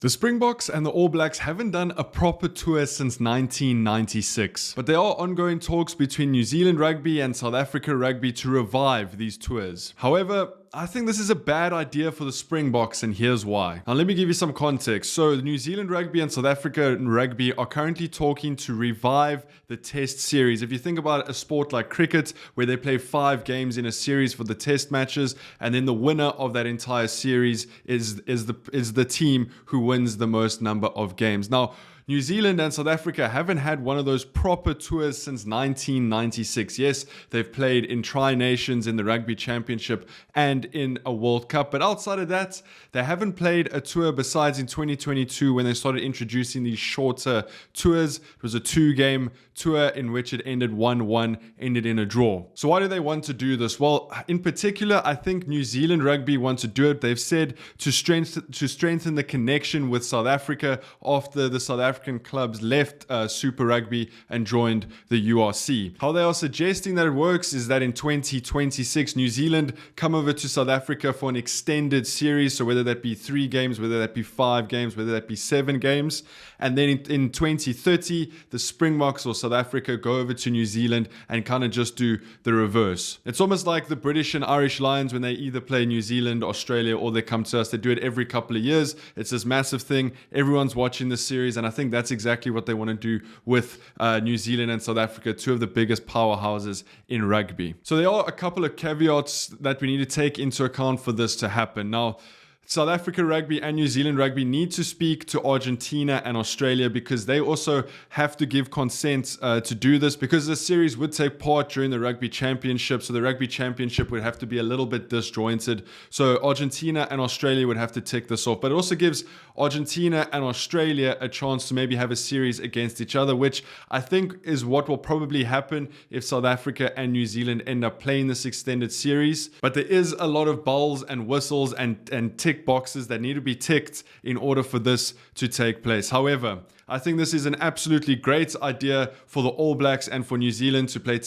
The Springboks and the All Blacks haven't done a proper tour since 1996, but there are ongoing talks between New Zealand Rugby and South Africa Rugby to revive these tours. However, I think this is a bad idea for the Springboks, and here's why. Now, let me give you some context. So, New Zealand Rugby and South Africa Rugby are currently talking to revive the Test series. If you think about a sport like cricket, where they play 5 games in a series for the Test matches, and then the winner of that entire series is the team who wins the most number of games. Now, New Zealand and South Africa haven't had one of those proper tours since 1996. Yes, they've played in Tri-Nations, in the Rugby Championship, and in a World Cup. But outside of that, they haven't played a tour besides in 2022 when they started introducing these shorter tours. It was a 2-game tour in which it ended 1-1, ended in a draw. So why do they want to do this? Well, in particular, I think New Zealand Rugby want to do it. They've said to strengthen the connection with South Africa after the South African clubs left Super Rugby and joined the URC. How they are suggesting that it works is that in 2026, New Zealand come over to South Africa for an extended series. So whether that be 3 games, whether that be 5 games, whether that be 7 games. And then in 2030, the Springboks or South Africa go over to New Zealand and kind of just do the reverse. It's almost like the British and Irish Lions when they either play New Zealand, Australia, or they come to us. They do it every couple of years. It's this massive thing. Everyone's watching the series, and I think that's exactly what they want to do with New Zealand and South Africa, 2 of the biggest powerhouses in rugby. So there are a couple of caveats that we need to take into account for this to happen. Now, South Africa Rugby and New Zealand Rugby need to speak to Argentina and Australia because they also have to give consent to do this, because the series would take part during the Rugby Championship. So the Rugby Championship would have to be a little bit disjointed. So Argentina and Australia would have to tick this off. But it also gives Argentina and Australia a chance to maybe have a series against each other, which I think is what will probably happen if South Africa and New Zealand end up playing this extended series. But there is a lot of bells and whistles and tick boxes that need to be ticked in order for this to take place. However, I think this is an absolutely great idea for the All Blacks and for New Zealand to play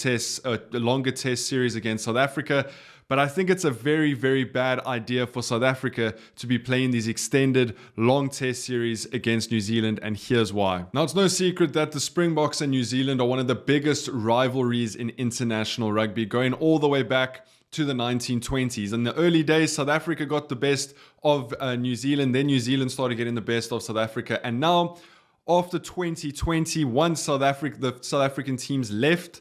a longer test series against South Africa. But I think it's a very, very bad idea for South Africa to be playing these extended long test series against New Zealand, and here's why. Now, it's no secret that the Springboks and New Zealand are one of the biggest rivalries in international rugby, going all the way back to the 1920s. In the early days, South Africa got the best of New Zealand. Then New Zealand started getting the best of South Africa. And now, after 2020, once the South African teams left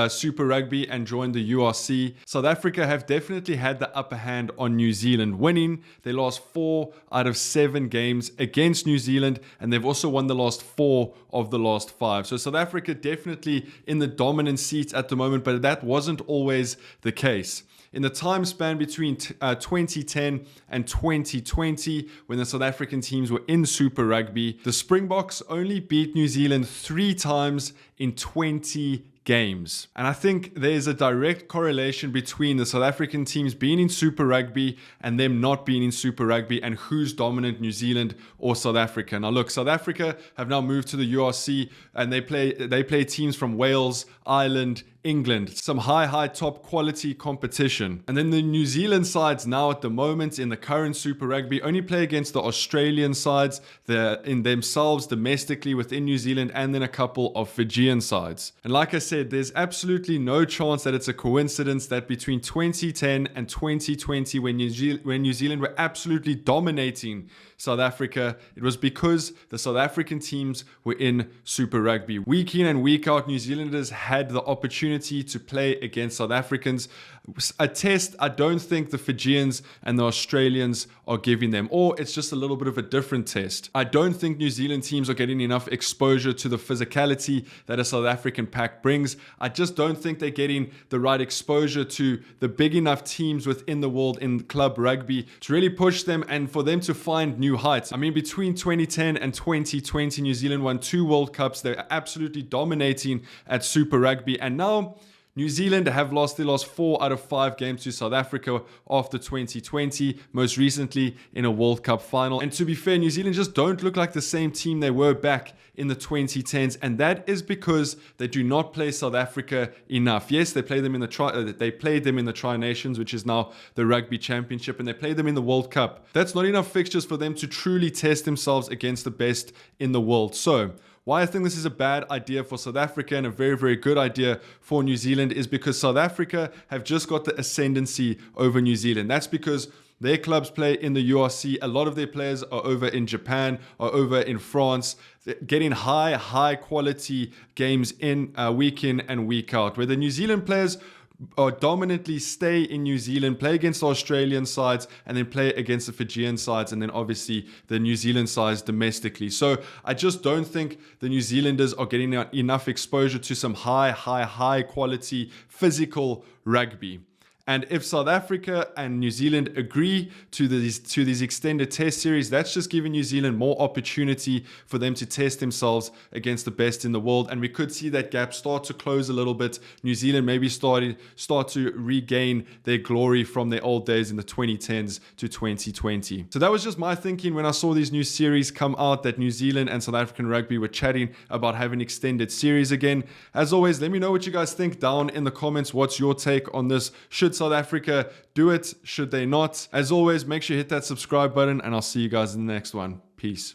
Super Rugby and joined the URC, South Africa have definitely had the upper hand on New Zealand, winning their last 4 out of 7 games against New Zealand, and they've also won the last 4 of the last 5. So South Africa definitely in the dominant seat at the moment, but that wasn't always the case. In the time span between 2010 and 2020, when the South African teams were in Super Rugby, the Springboks only beat New Zealand 3 times in 20 games. And I think there's a direct correlation between the South African teams being in Super Rugby and them not being in Super Rugby, and who's dominant, New Zealand or South Africa. Now look, South Africa have now moved to the URC, and they play teams from Wales, Ireland, England, some high top quality competition. And then the New Zealand sides now at the moment in the current Super Rugby only play against the Australian sides. They're in themselves domestically within New Zealand, and then a couple of Fijian sides. And like I said, there's absolutely no chance that it's a coincidence that between 2010 and 2020, when New Zealand were absolutely dominating South Africa, it was because the South African teams were in Super Rugby. Week in and week out, New Zealanders had the opportunity to play against South Africans. A test I don't think the Fijians and the Australians are giving them, or it's just a little bit of a different test. I don't think New Zealand teams are getting enough exposure to the physicality that a South African pack brings. I just don't think they're getting the right exposure to the big enough teams within the world in club rugby to really push them and for them to find new heights. I mean, between 2010 and 2020, New Zealand won 2 World Cups. They're absolutely dominating at Super Rugby, and now New Zealand have lost their last 4 out of 5 games to South Africa after 2020, most recently in a World Cup final. And to be fair, New Zealand just don't look like the same team they were back in the 2010s, and that is because they do not play South Africa enough. Yes, they play them in they played them in the Tri Nations, which is now the Rugby Championship, and they played them in the World Cup. That's not enough fixtures for them to truly test themselves against the best in the world. So why I think this is a bad idea for South Africa and a very, very good idea for New Zealand is because South Africa have just got the ascendancy over New Zealand. That's because their clubs play in the URC. A lot of their players are over in Japan, are over in France, getting high quality games in week in and week out. Where the New Zealand players dominantly stay in New Zealand, play against the Australian sides, and then play against the Fijian sides, and then obviously the New Zealand sides domestically. So I just don't think the New Zealanders are getting enough exposure to some high quality physical rugby. And if South Africa and New Zealand agree to these extended test series, that's just giving New Zealand more opportunity for them to test themselves against the best in the world. And we could see that gap start to close a little bit. New Zealand maybe start to regain their glory from their old days in the 2010s to 2020. So that was just my thinking when I saw these new series come out, that New Zealand and South African rugby were chatting about having extended series again. As always, let me know what you guys think down in the comments. What's your take on this? Should South Africa do it? Should they not? As always, make sure you hit that subscribe button, and I'll see you guys in the next one. Peace.